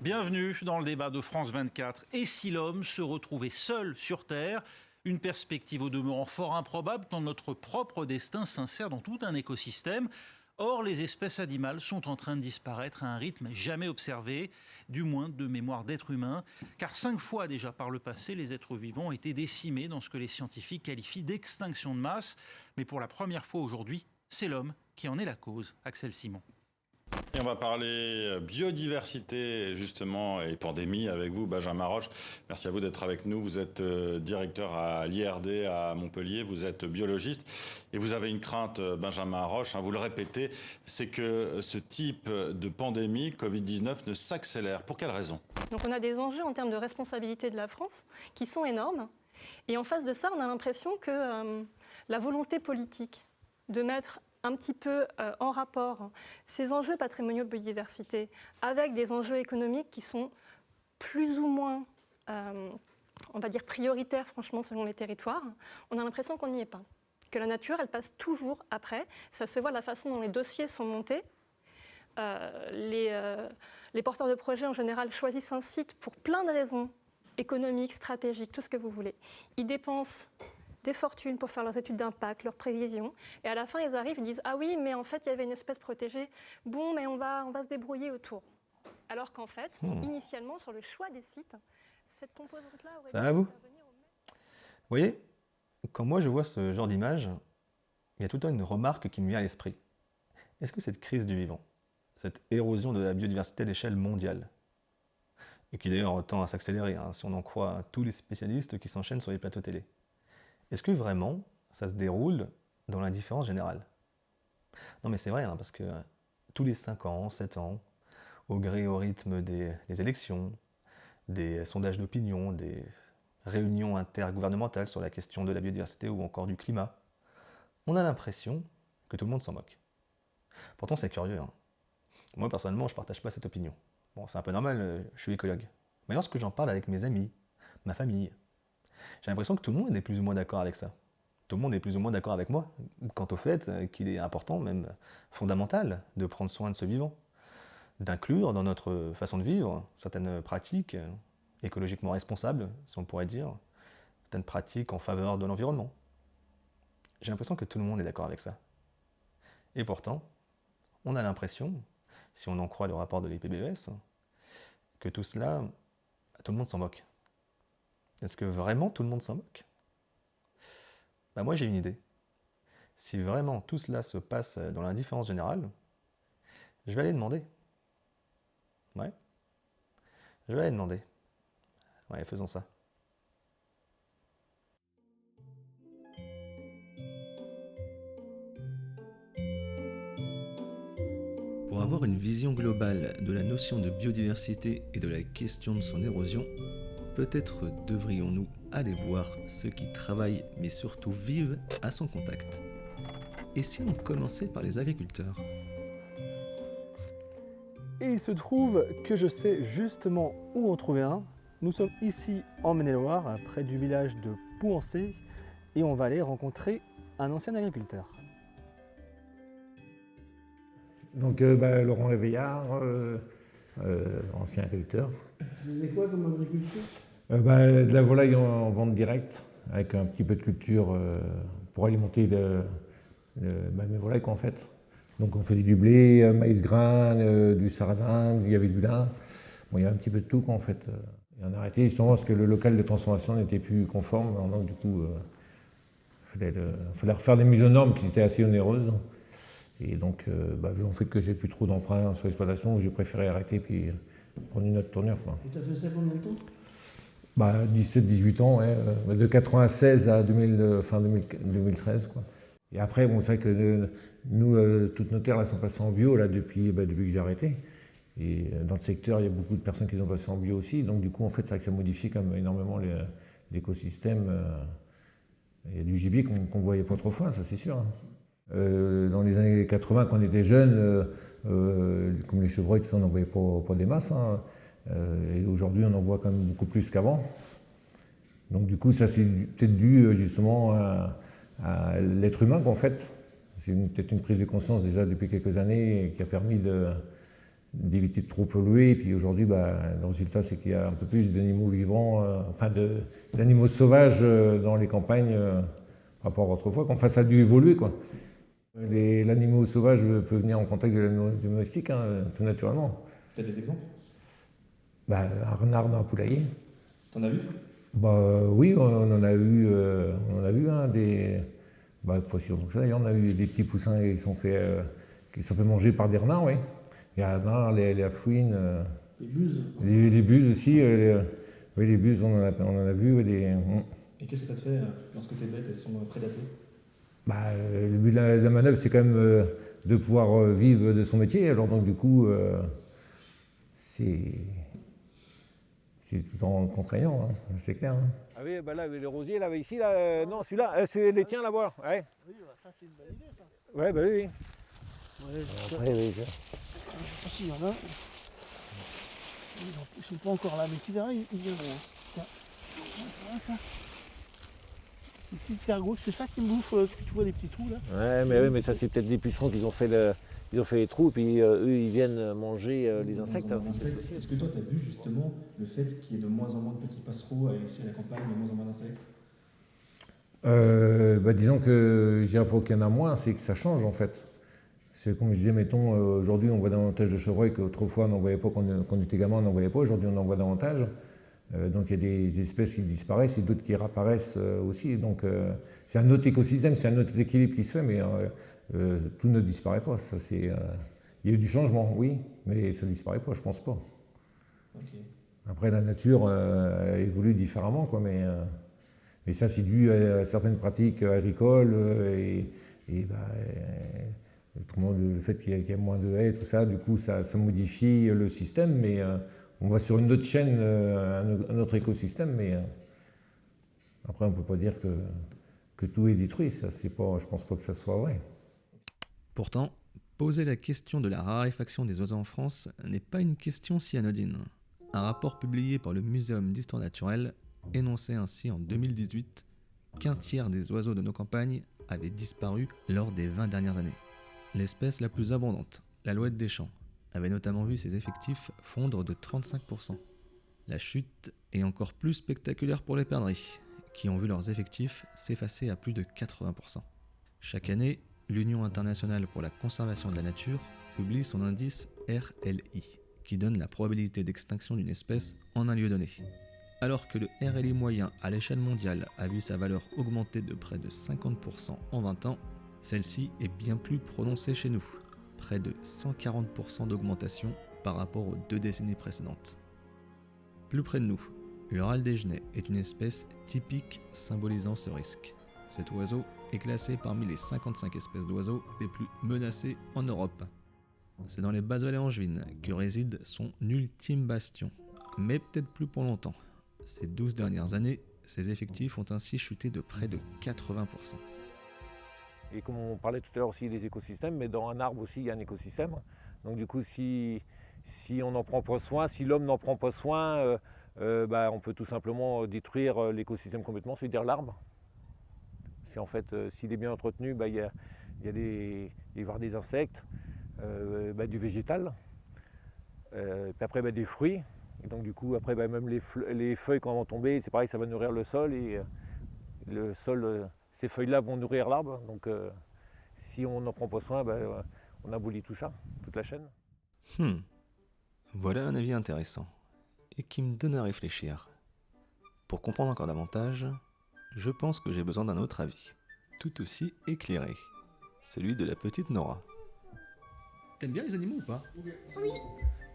Bienvenue dans le débat de France 24. Et si l'homme se retrouvait seul sur Terre? Une perspective au demeurant fort improbable tant notre propre destin s'insère dans tout un écosystème. Or, les espèces animales sont en train de disparaître à un rythme jamais observé, du moins de mémoire d'êtres humains, car 5 fois déjà par le passé, les êtres vivants ont été décimés dans ce que les scientifiques qualifient d'extinction de masse. Mais pour la première fois aujourd'hui, c'est l'homme qui en est la cause. Axel Simon. Et on va parler biodiversité justement et pandémie avec vous, Benjamin Roche. Merci à vous d'être avec nous. Vous êtes directeur à l'IRD à Montpellier, vous êtes biologiste et vous avez une crainte, Benjamin Roche, vous le répétez, c'est que ce type de pandémie, Covid-19, ne s'accélère. Pour quelle raison? Donc on a des enjeux en termes de responsabilité de la France qui sont énormes. Et en face de ça, on a l'impression que la volonté politique de mettre un petit peu en rapport ces enjeux patrimoniaux de biodiversité avec des enjeux économiques qui sont plus ou moins, on va dire, prioritaires, franchement, selon les territoires, on a l'impression qu'on n'y est pas. Que la nature, elle passe toujours après. Ça se voit de la façon dont les dossiers sont montés. Les porteurs de projets, en général, choisissent un site pour plein de raisons économiques, stratégiques, tout ce que vous voulez. Ils dépensent des fortunes pour faire leurs études d'impact, leurs prévisions. Et à la fin, ils arrivent, ils disent « Ah oui, mais en fait, il y avait une espèce protégée. Bon, mais on va se débrouiller autour. » Alors qu'en fait, initialement, sur le choix des sites, cette composante-là aurait dû intervenir au même... Vous voyez, quand moi je vois ce genre d'image, il y a tout le temps une remarque qui me vient à l'esprit. Est-ce que cette crise du vivant, cette érosion de la biodiversité à l'échelle mondiale, et qui d'ailleurs tend à s'accélérer, si on en croit tous les spécialistes qui s'enchaînent sur les plateaux télé, est-ce que vraiment ça se déroule dans l'indifférence générale? Non mais c'est vrai, parce que tous les 5 ans, 7 ans, au gré et au rythme des élections, des sondages d'opinion, des réunions intergouvernementales sur la question de la biodiversité ou encore du climat, on a l'impression que tout le monde s'en moque. Pourtant c'est curieux. Moi personnellement je ne partage pas cette opinion. Bon, c'est un peu normal, je suis écologue. Mais lorsque j'en parle avec mes amis, ma famille, j'ai l'impression que tout le monde est plus ou moins d'accord avec ça. Tout le monde est plus ou moins d'accord avec moi quant au fait qu'il est important, même fondamental, de prendre soin de ce vivant, d'inclure dans notre façon de vivre certaines pratiques écologiquement responsables, si on pourrait dire, certaines pratiques en faveur de l'environnement. J'ai l'impression que tout le monde est d'accord avec ça. Et pourtant, on a l'impression, si on en croit le rapport de l'IPBES, que tout cela, tout le monde s'en moque. Est-ce que vraiment tout le monde s'en moque? Moi j'ai une idée. Si vraiment tout cela se passe dans l'indifférence générale, je vais aller demander. Ouais. Je vais aller demander. Ouais, faisons ça. Pour avoir une vision globale de la notion de biodiversité et de la question de son érosion, peut-être devrions-nous aller voir ceux qui travaillent mais surtout vivent à son contact. Et si on commençait par les agriculteurs? Et il se trouve que je sais justement où en trouver un. Nous sommes ici en Maine-et-Loire, près du village de Pouancé, et on va aller rencontrer un ancien agriculteur. Donc Laurent Réveillard, ancien agriculteur. Vous faisiez quoi comme agriculture? De la volaille en vente directe, avec un petit peu de culture pour alimenter mes volailles en fait. Donc on faisait du blé, maïs grain, du sarrasin, il y avait du lin. Bon, il y a un petit peu de tout en fait. Et on a arrêté justement parce que le local de transformation n'était plus conforme. Donc du coup, il fallait refaire des mises aux normes qui étaient assez onéreuses. Et donc, vu en fait que j'ai plus trop d'emprunts sur l'exploitation, j'ai préféré arrêter puis prendre une autre tournure. Et tu as fait ça combien de temps? 17-18 ans, ouais, de 96 à fin 2013. Quoi. Et après, bon, c'est vrai que nous, toutes nos terres là, sont passées en bio là, depuis que j'ai arrêté. Et dans le secteur, il y a beaucoup de personnes qui sont passées en bio aussi. Donc du coup, en fait, c'est vrai que ça modifie quand même énormément l'écosystème. Il y a du gibier qu'on ne voyait pas trop fois, ça c'est sûr. Dans les années 80, quand on était jeunes, comme les chevreuils, tout ça, on n'en voyait pas des masses. Et aujourd'hui, on en voit quand même beaucoup plus qu'avant. Donc du coup, ça c'est peut-être dû justement à l'être humain qu'en fait. C'est peut-être une prise de conscience déjà depuis quelques années qui a permis d'éviter de trop polluer. Et puis aujourd'hui, le résultat, c'est qu'il y a un peu plus d'animaux vivants, d'animaux sauvages dans les campagnes par rapport à autrefois. Enfin, ça a dû évoluer, quoi. L'animal sauvage peut venir en contact de l'animal domestique, hein, tout naturellement. Tu as des exemples? Un renard dans un poulailler. T'en as vu? Oui, on en a vu hein, pas si longtemps que ça, d'ailleurs, on a eu des petits poussins qui sont fait manger par des renards, oui. Il y a les renards, les fouines. Les buses. Les buses aussi. Oui, les buses, on en a vu. Et qu'est-ce que ça te fait lorsque tes bêtes elles sont prédatées? Le but de la manœuvre, c'est quand même de pouvoir vivre de son métier. Alors donc du coup, c'est tout le temps contraignant, hein, c'est clair. Hein. Ah oui, là, les rosiers, là, ici, là, non, celui-là, c'est les tiens là-bas. Ouais. Oui, ça c'est une bonne idée ça. Ouais, oui. Ouais, Après, oui, je sais pas s'il y en a. Ils sont pas encore là, mais tu verras, ils viendront. Tiens, voilà ça. Les petits escargots, c'est ça qui me bouffe, tu vois les petits trous là. Ouais, mais ça, c'est peut-être des pucerons qui ont fait les trous, et puis eux, ils viennent manger les insectes. Est-ce que toi, tu as vu justement le fait qu'il y ait de moins en moins de petits passereaux ici à la campagne, de moins en moins d'insectes? Disons que je dirais pas qu'il y en a moins, c'est que ça change en fait. C'est comme je disais, mettons, aujourd'hui on voit davantage de chevreuils qu'autrefois on n'en voyait pas, quand on était gamin on n'en voyait pas, aujourd'hui on en voit davantage. Donc il y a des espèces qui disparaissent et d'autres qui réapparaissent aussi. Donc c'est un autre écosystème, c'est un autre équilibre qui se fait, mais tout ne disparaît pas. Ça, il y a eu du changement, oui, mais ça ne disparaît pas, je pense pas. Okay. Après la nature évolue différemment, quoi, mais ça c'est dû à certaines pratiques agricoles autrement, le fait qu'il y ait moins de haies, tout ça, du coup ça modifie le système, mais on va sur une autre chaîne, un autre écosystème, mais après on ne peut pas dire que tout est détruit, ça, je ne pense pas que ça soit vrai. Pourtant, poser la question de la raréfaction des oiseaux en France n'est pas une question si anodine. Un rapport publié par le Muséum d'histoire naturelle énonçait ainsi en 2018 qu'un tiers des oiseaux de nos campagnes avaient disparu lors des 20 dernières années. L'espèce la plus abondante, l'alouette des champs, avait notamment vu ses effectifs fondre de 35%. La chute est encore plus spectaculaire pour les perdrix, qui ont vu leurs effectifs s'effacer à plus de 80%. Chaque année, l'Union internationale pour la conservation de la nature publie son indice RLI, qui donne la probabilité d'extinction d'une espèce en un lieu donné. Alors que le RLI moyen à l'échelle mondiale a vu sa valeur augmenter de près de 50% en 20 ans, celle-ci est bien plus prononcée chez nous, près de 140% d'augmentation par rapport aux 2 décennies précédentes. Plus près de nous, le râle des genêts est une espèce typique symbolisant ce risque. Cet oiseau est classé parmi les 55 espèces d'oiseaux les plus menacées en Europe. C'est dans les basses vallées angevines que réside son ultime bastion, mais peut-être plus pour longtemps. Ces 12 dernières années, ses effectifs ont ainsi chuté de près de 80%. Et comme on parlait tout à l'heure aussi des écosystèmes, mais dans un arbre aussi il y a un écosystème. Donc du coup si on n'en prend pas soin, si l'homme n'en prend pas soin, on peut tout simplement détruire l'écosystème complètement, c'est-à-dire l'arbre. Parce qu'en fait, s'il est bien entretenu, il va y avoir des insectes, du végétal, puis après des fruits. Et donc du coup, après même les feuilles quand vont tomber, c'est pareil, ça va nourrir le sol et le sol, ces feuilles-là vont nourrir l'arbre. Donc si on n'en prend pas soin, on abolit tout ça, toute la chaîne. Voilà un avis intéressant et qui me donne à réfléchir. Pour comprendre encore davantage, je pense que j'ai besoin d'un autre avis, tout aussi éclairé, celui de la petite Nora. T'aimes bien les animaux ou pas? Oui.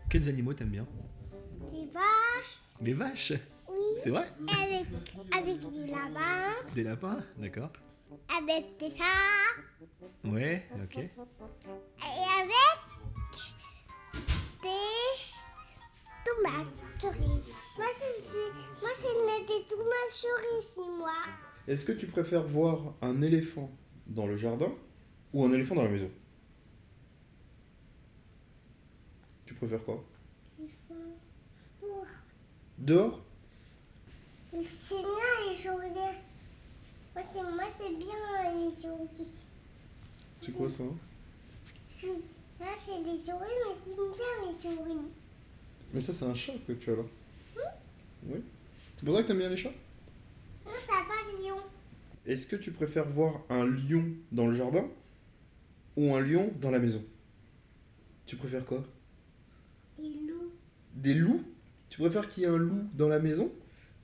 Quels animaux t'aimes bien? Les vaches. Les vaches? Oui. C'est vrai? Avec des lapins. Des lapins? D'accord. Avec des chats. Ouais, ok. Et avec des tomates cerises. Moi, c'est des tomates cerises, moi. Est-ce que tu préfères voir un éléphant dans le jardin ou un éléphant dans la maison? Tu préfères quoi? Dehors? C'est bien les journées. Moi, c'est bien les journées. C'est quoi ça? Ça, c'est c'est des souris, mais j'aime bien les souris. Mais ça, c'est un chat que tu as là. Oui. C'est pour ça que t'aimes bien les chats? Non, c'est un papillon. Est-ce que tu préfères voir un lion dans le jardin ou un lion dans la maison? Tu préfères quoi? Des loups. Des loups? Tu préfères qu'il y ait un loup dans la maison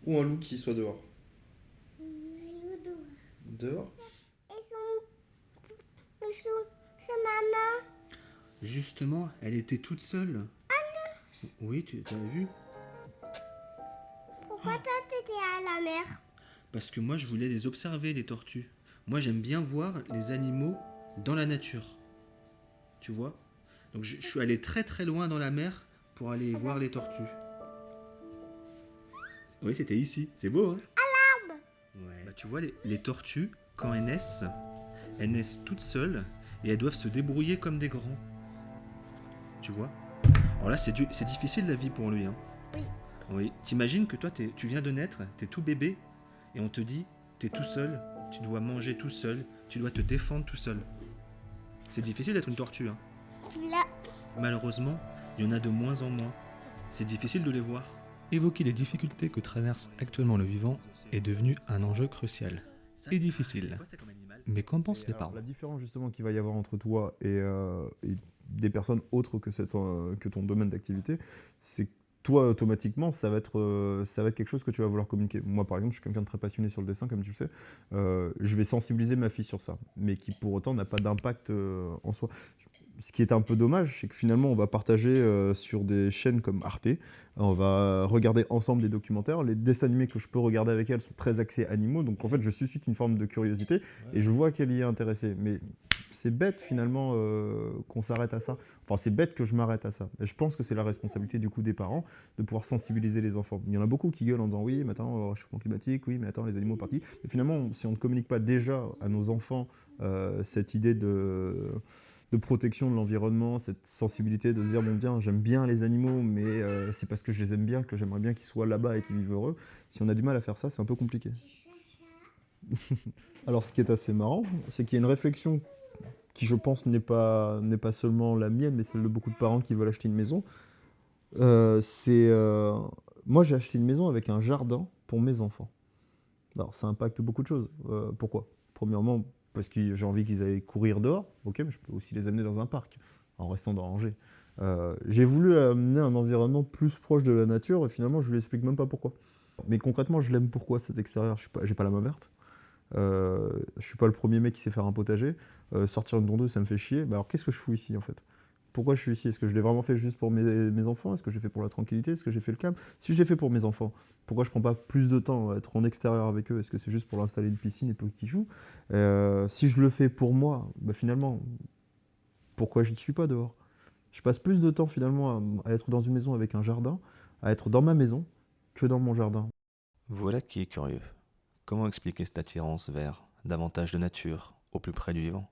ou un loup qui soit dehors? Un loup dehors. Dehors? C'est maman. Justement, elle était toute seule. Oui, tu as vu? Pourquoi toi t'étais à la mer? Parce que moi, je voulais les observer, les tortues. Moi, j'aime bien voir les animaux dans la nature. Tu vois? Donc, je suis allé très très loin dans la mer pour aller voir les tortues. Oui, c'était ici. C'est beau, hein? À l'arbre. Ouais. Bah, tu vois, les tortues, quand elles naissent toutes seules et elles doivent se débrouiller comme des grands. Tu vois? Alors là, c'est difficile la vie pour lui, hein? Oui. Oui. T'imagines que toi, tu viens de naître, t'es tout bébé, et on te dit, t'es tout seul, tu dois manger tout seul, tu dois te défendre tout seul. C'est difficile d'être une tortue, hein? Là. Malheureusement, il y en a de moins en moins. C'est difficile de les voir. Évoquer les difficultés que traverse actuellement le vivant est devenu un enjeu crucial et difficile. Mais qu'en pensent les parents? La différence justement qu'il va y avoir entre toi et des personnes autres que ton domaine d'activité, c'est que toi, automatiquement, ça va être quelque chose que tu vas vouloir communiquer. Moi, par exemple, je suis quelqu'un de très passionné sur le dessin, comme tu le sais. Je vais sensibiliser ma fille sur ça, mais qui pour autant n'a pas d'impact en soi. Ce qui est un peu dommage, c'est que finalement, on va partager sur des chaînes comme Arte. On va regarder ensemble des documentaires. Les dessins animés que je peux regarder avec elle sont très axés animaux. Donc, en fait, je suscite une forme de curiosité et je vois qu'elle y est intéressée. Mais c'est bête, finalement, qu'on s'arrête à ça. Enfin, c'est bête que je m'arrête à ça. Et je pense que c'est la responsabilité, du coup, des parents de pouvoir sensibiliser les enfants. Il y en a beaucoup qui gueulent en disant « Oui, mais attends, réchauffement climatique, oui, mais attends, les animaux partis. » Et finalement, si on ne communique pas déjà à nos enfants cette idée de protection de l'environnement, cette sensibilité de se dire bon bien, j'aime bien les animaux, mais c'est parce que je les aime bien que j'aimerais bien qu'ils soient là-bas et qu'ils vivent heureux. Si on a du mal à faire ça, c'est un peu compliqué. Alors ce qui est assez marrant, c'est qu'il y a une réflexion qui je pense n'est pas seulement la mienne, mais celle de beaucoup de parents qui veulent acheter une maison. Moi j'ai acheté une maison avec un jardin pour mes enfants. Alors ça impacte beaucoup de choses. Pourquoi? Premièrement, parce que j'ai envie qu'ils aillent courir dehors, ok, mais je peux aussi les amener dans un parc, en restant dans Angers. J'ai voulu amener un environnement plus proche de la nature, et finalement, je ne lui explique même pas pourquoi. Mais concrètement, je l'aime pourquoi, cet extérieur? J'ai pas la main verte, je suis pas le premier mec qui sait faire un potager, sortir une tondeuse, ça me fait chier. Bah alors, qu'est-ce que je fous ici, en fait? Pourquoi je suis ici? Est-ce que je l'ai vraiment fait juste pour mes enfants? Est-ce que j'ai fait pour la tranquillité? Est-ce que j'ai fait le calme? Si je l'ai fait pour mes enfants, pourquoi je ne prends pas plus de temps à être en extérieur avec eux? Est-ce que c'est juste pour leur installer une piscine et pour qu'ils jouent? Si je le fais pour moi, bah finalement, pourquoi je n'y suis pas dehors? Je passe plus de temps finalement à être dans une maison avec un jardin, à être dans ma maison, que dans mon jardin. Voilà qui est curieux. Comment expliquer cette attirance vers davantage de nature, au plus près du vivant?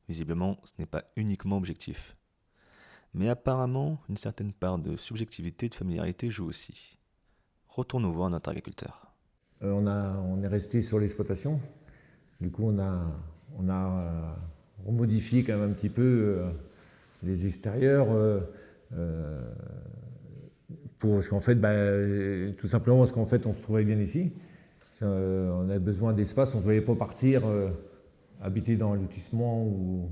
Visiblement, ce n'est pas uniquement objectif. Mais apparemment, une certaine part de subjectivité et de familiarité joue aussi. Retournons voir notre agriculteur. On est resté sur l'exploitation. Du coup, on a remodifié quand même un petit peu les extérieurs. Parce qu'en fait, tout simplement parce qu'en fait, on se trouvait bien ici. On avait besoin d'espace, on ne se voyait pas partir habiter dans un lotissement ou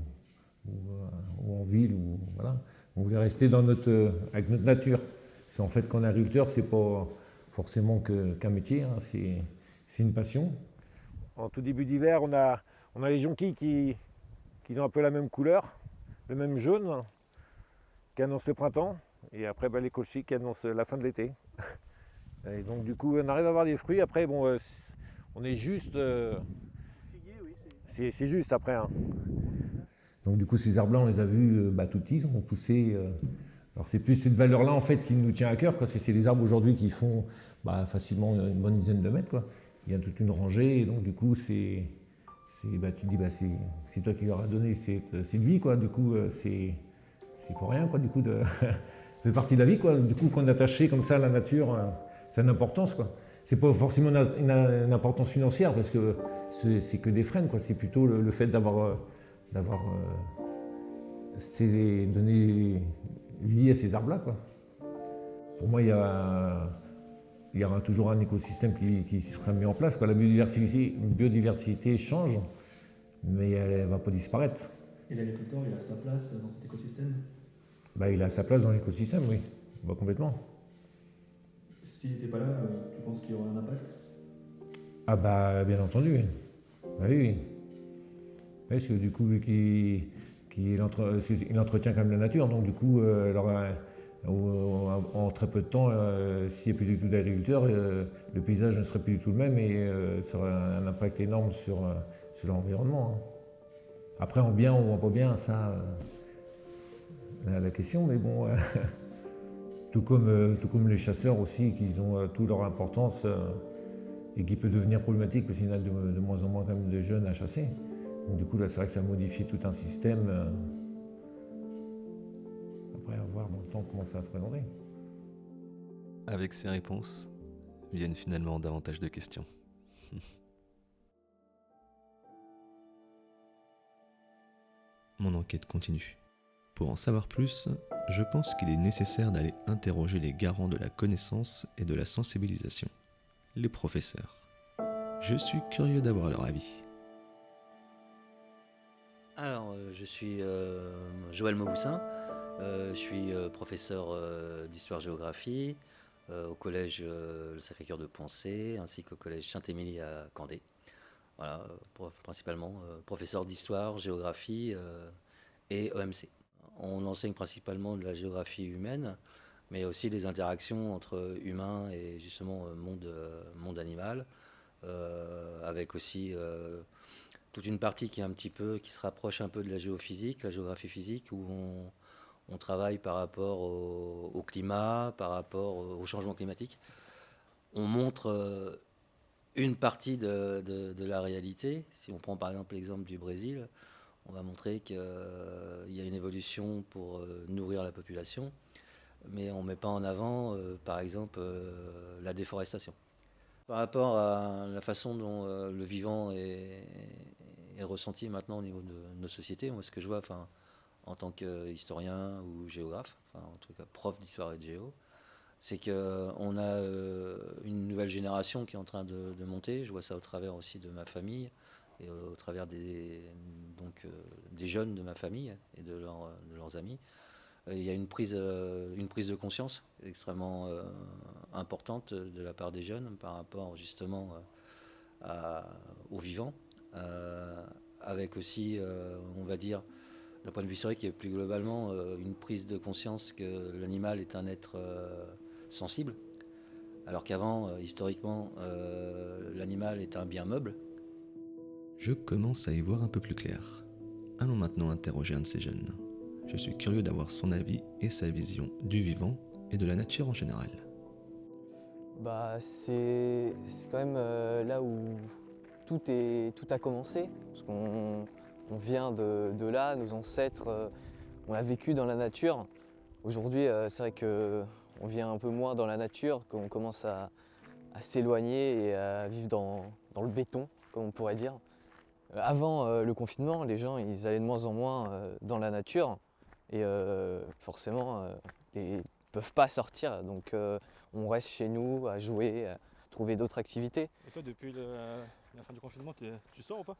en ville. Voilà. On voulait rester avec notre nature. C'est en fait, quand on est agriculteur, c'est pas forcément qu'un métier, hein, c'est une passion. En tout début d'hiver, on a les jonquilles qui ont un peu la même couleur, le même jaune, qui annoncent le printemps. Et après, les colchis qui annoncent la fin de l'été. Et donc du coup, on arrive à avoir des fruits. Après, bon, on est juste... c'est juste après. Hein. Donc du coup, ces arbres-là, on les a vus tout petits, ils ont poussé. Alors c'est plus cette valeur-là en fait qui nous tient à cœur, parce que c'est des arbres aujourd'hui qui font facilement une bonne dizaine de mètres, quoi. Il y a toute une rangée, et donc du coup, tu te dis, c'est toi qui leur as donné cette vie, quoi. Du coup, c'est pour rien, quoi. Du coup, ça fait partie de la vie, quoi. Du coup, qu'on est attaché comme ça à la nature, c'est une importance, quoi. C'est pas forcément une importance financière, parce que c'est que des freins, quoi. C'est plutôt le fait d'avoir c'est donner vie à ces arbres-là, quoi. Pour moi, il y aura toujours un écosystème qui sera mis en place, quoi. La biodiversité change, mais elle ne va pas disparaître. Et l'agriculteur, il a sa place dans cet écosystème? Bah, il a sa place dans l'écosystème, oui, bah, complètement. S'il n'était pas là, tu penses qu'il y aurait un impact? Ah bah, bien entendu, oui. Bah, oui, oui. Parce que du coup, il entretient quand même la nature, donc du coup, en très peu de temps, s'il n'y a plus du tout d'agriculteurs, le paysage ne serait plus du tout le même et ça aurait un impact énorme sur l'environnement. Après, en bien ou en pas bien, ça, la question, mais bon, tout comme les chasseurs aussi, qui ont toute leur importance et qui peut devenir problématique parce qu'il y en a de moins en moins quand même de jeunes à chasser. Donc du coup, là, c'est vrai que ça modifie tout un système. Après, à voir dans le temps comment ça va se présenter. Avec ces réponses, viennent finalement davantage de questions. Mon enquête continue. Pour en savoir plus, je pense qu'il est nécessaire d'aller interroger les garants de la connaissance et de la sensibilisation, les professeurs. Je suis curieux d'avoir leur avis. Alors, je suis Joël Mauboussin, je suis professeur d'histoire-géographie au collège Le Sacré-Cœur de Poncé ainsi qu'au collège Saint-Émilie à Candé. Voilà, principalement professeur d'histoire, géographie et EMC. On enseigne principalement de la géographie humaine, mais aussi des interactions entre humains et justement monde animal, avec aussi toute une partie qui se rapproche un peu de la géophysique, la géographie physique, où on travaille par rapport au climat, par rapport au changement climatique. On montre une partie de la réalité. Si on prend par exemple l'exemple du Brésil, on va montrer qu'il y a une évolution pour nourrir la population, mais on ne met pas en avant, par exemple, la déforestation. Par rapport à la façon dont le vivant est ressenti maintenant au niveau de nos sociétés, moi ce que je vois en tant qu'historien ou géographe, en tout cas prof d'histoire et de géo, c'est qu'on a une nouvelle génération qui est en train de monter. Je vois ça au travers aussi de ma famille et au travers des jeunes de ma famille et de leurs amis. Il y a une prise de conscience extrêmement importante de la part des jeunes par rapport justement au vivant, avec aussi, on va dire, d'un point de vue historique et plus globalement, une prise de conscience que l'animal est un être sensible, alors qu'avant, historiquement, l'animal est un bien meuble. Je commence à y voir un peu plus clair. Allons maintenant interroger un de ces jeunes. Je suis curieux d'avoir son avis et sa vision du vivant et de la nature en général. C'est quand même là où tout a commencé, parce qu'on vient de là, nos ancêtres, on a vécu dans la nature. Aujourd'hui, c'est vrai qu'on vient un peu moins dans la nature, qu'on commence à s'éloigner et à vivre dans le béton, comme on pourrait dire. Avant le confinement, les gens ils allaient de moins en moins dans la nature et forcément ils ne peuvent pas sortir, donc on reste chez nous à jouer, à trouver d'autres activités. Et toi, depuis la fin du confinement, tu sors ou pas?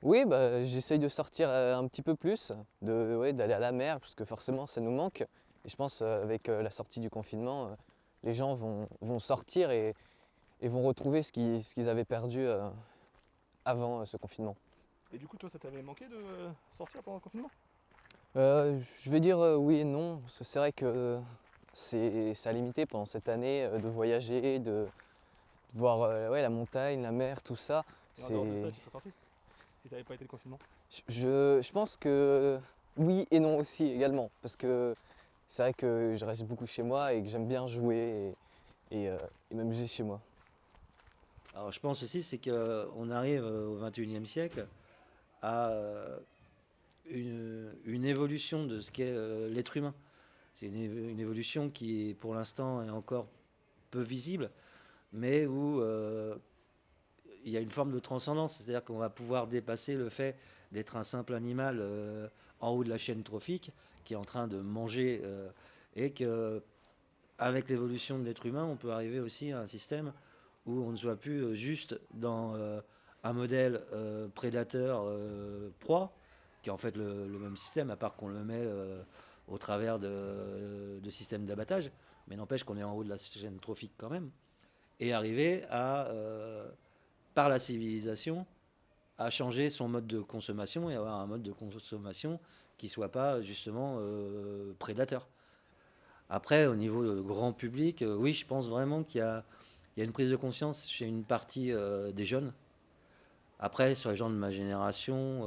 Oui, j'essaye de sortir un petit peu plus, d'aller à la mer, parce que forcément ça nous manque. Et je pense avec la sortie du confinement, les gens vont sortir et vont retrouver ce qu'ils avaient perdu avant ce confinement. Et du coup, toi, ça t'avait manqué de sortir pendant le confinement? Je vais dire oui et non, parce que c'est vrai que ça a limité pendant cette année de voyager, de voir la montagne, la mer, tout ça. Et en dehors de ça, tu serais sorti si ça n'avait pas été le confinement? Je pense que oui et non aussi également, parce que c'est vrai que je reste beaucoup chez moi et que j'aime bien jouer et m'amuser chez moi. Alors je pense aussi c'est qu'on arrive au XXIe siècle à une évolution de ce qu'est l'être humain. C'est une évolution qui pour l'instant est encore peu visible, mais où il y a une forme de transcendance, c'est-à-dire qu'on va pouvoir dépasser le fait d'être un simple animal en haut de la chaîne trophique, qui est en train de manger, et qu'avec l'évolution de l'être humain, on peut arriver aussi à un système où on ne soit plus juste dans un modèle prédateur-proie, qui est en fait le même système, à part qu'on le met au travers de systèmes d'abattage, mais n'empêche qu'on est en haut de la chaîne trophique quand même, et arriver à, par la civilisation, à changer son mode de consommation et avoir un mode de consommation qui ne soit pas justement prédateur. Après, au niveau grand public, oui, je pense vraiment qu'il y a une prise de conscience chez une partie des jeunes. Après, sur les gens de ma génération,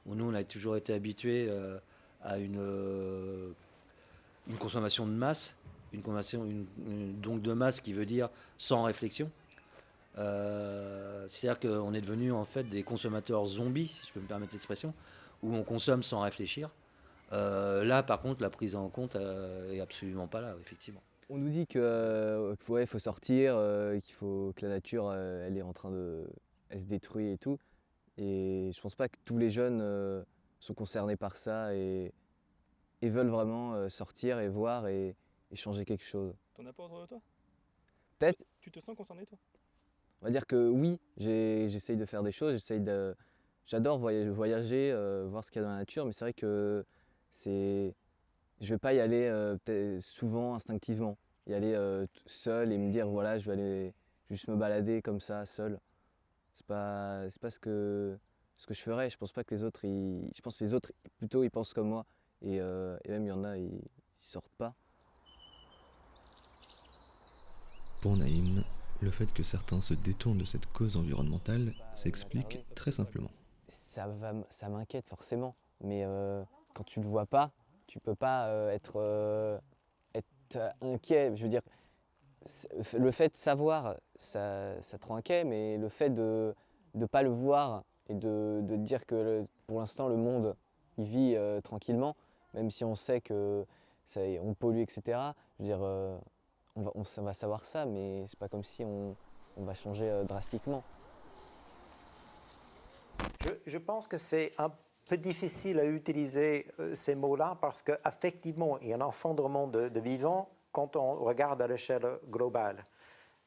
où nous, on a toujours été habitués à une consommation de masse, donc de masse qui veut dire sans réflexion. C'est-à-dire qu'on est devenu en fait des consommateurs zombies, si je peux me permettre l'expression, où on consomme sans réfléchir. Là, par contre, la prise en compte est absolument pas là, effectivement. On nous dit que ouais, faut sortir, que la nature, elle est en train elle se détruit et tout. Et je pense pas que tous les jeunes sont concernés par ça et veulent vraiment sortir et voir et changer quelque chose. T'en as pas autour de toi? Peut-être. Tu te sens concerné, toi? On va dire que oui, j'essaye de faire des choses, j'adore voyager, voir ce qu'il y a dans la nature, mais c'est vrai que je vais pas y aller peut-être souvent instinctivement, y aller seul et me dire voilà, je vais aller juste me balader comme ça, seul. C'est pas ce que je ferais. Je pense pas que les autres, je pense que les autres plutôt ils pensent comme moi et même il y en a ils sortent pas. Pour Naïm, le fait que certains se détournent de cette cause environnementale s'explique très simplement. Ça m'inquiète forcément, mais quand tu le vois pas, tu peux pas être inquiet. Je veux dire, le fait de savoir, ça te rend inquiet, mais le fait de ne pas le voir et de dire que pour l'instant le monde il vit tranquillement, même si on sait que on pollue, etc. Je veux dire, on va savoir ça, mais c'est pas comme si on va changer drastiquement. Je pense que c'est un peu difficile à utiliser ces mots-là parce qu'effectivement, il y a un effondrement de vivants quand on regarde à l'échelle globale.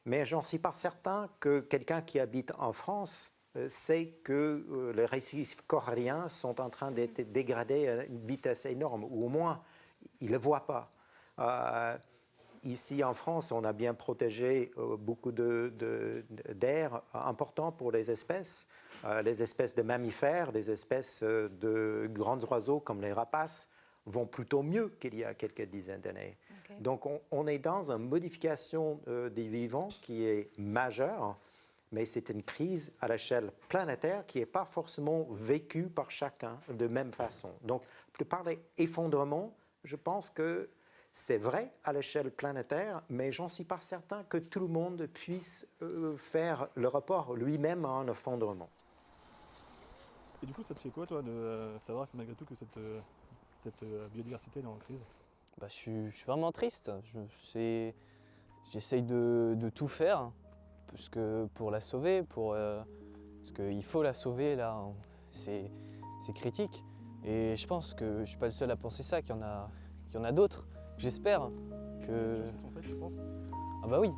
Mais j'en suis pas certain que quelqu'un qui habite en France sait que les récifs coralliens sont en train d'être dégradés à une vitesse énorme, ou au moins, il ne le voit pas. Ici en France, on a bien protégé beaucoup d'air important pour les espèces de mammifères, les espèces de grands oiseaux comme les rapaces vont plutôt mieux qu'il y a quelques dizaines d'années. Okay. Donc on est dans une modification des vivants qui est majeure, mais c'est une crise à l'échelle planétaire qui n'est pas forcément vécue par chacun de même façon. Donc de parler effondrement, je pense que c'est vrai à l'échelle planétaire, mais j'en suis pas certain que tout le monde puisse faire le rapport lui-même à un effondrement. Et du coup, ça te fait quoi, toi, de savoir que malgré tout que cette biodiversité est en crise? Bah, je suis vraiment triste. J'essaye de tout faire parce que pour la sauver, parce qu'il faut la sauver, là, c'est critique. Et je pense que je ne suis pas le seul à penser ça, qu'il y en a d'autres. J'espère que... Ah bah oui,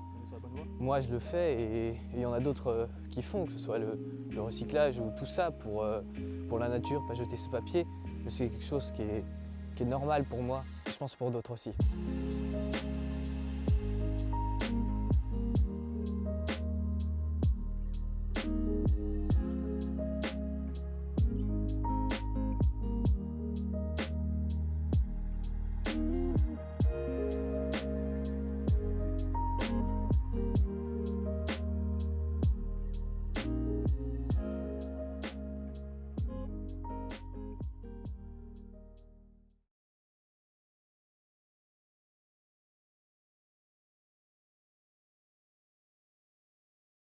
moi je le fais et il y en a d'autres qui font, que ce soit le recyclage ou tout ça pour la nature, pas jeter ce papier. C'est quelque chose qui est normal pour moi, je pense pour d'autres aussi.